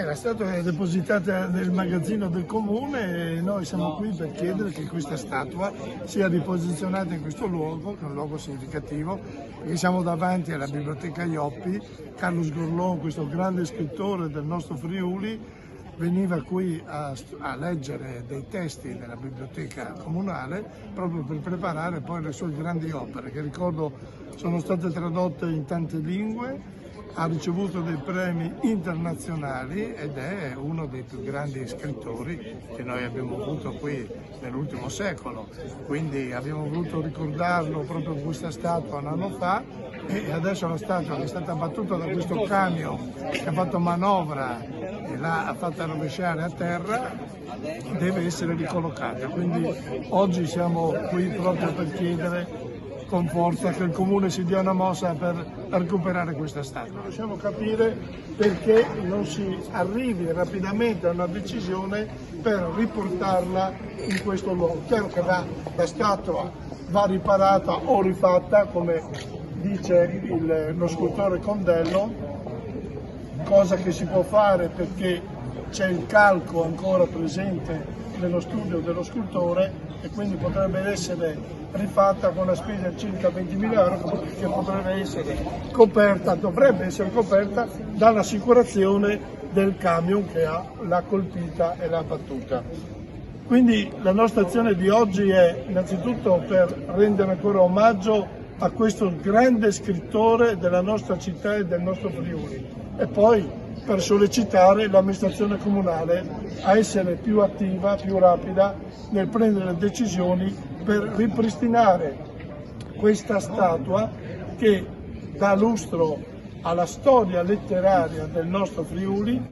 La statua è depositata nel magazzino del comune e noi siamo qui per chiedere che questa statua sia riposizionata in questo luogo, che è un luogo significativo, perché siamo davanti alla Biblioteca Ioppi. Carlo Sgorlon, questo grande scrittore del nostro Friuli, veniva qui a leggere dei testi della biblioteca comunale proprio per preparare poi le sue grandi opere, che ricordo sono state tradotte in tante lingue, ha ricevuto dei premi internazionali ed è uno dei più grandi scrittori che noi abbiamo avuto qui nell'ultimo secolo. Quindi abbiamo voluto ricordarlo proprio con questa statua un anno fa e adesso la statua che è stata battuta da questo camion che ha fatto manovra e l'ha fatta rovesciare a terra deve essere ricollocata. Quindi oggi siamo qui proprio per chiedere con forza che il comune si dia una mossa per recuperare questa statua. Non riusciamo a capire perché non si arrivi rapidamente a una decisione per riportarla in questo luogo. Chiaro che la statua va riparata o rifatta, come dice lo scultore Condello, cosa che si può fare perché c'è il calco ancora presente nello studio dello scultore e quindi potrebbe essere rifatta con una spesa di circa 20.000 euro che dovrebbe essere coperta dall'assicurazione del camion che l'ha colpita e l'ha battuta. Quindi la nostra azione di oggi è innanzitutto per rendere ancora omaggio a questo grande scrittore della nostra città e del nostro Friuli e poi per sollecitare l'amministrazione comunale a essere più attiva, più rapida nel prendere decisioni per ripristinare questa statua che dà lustro alla storia letteraria del nostro Friuli.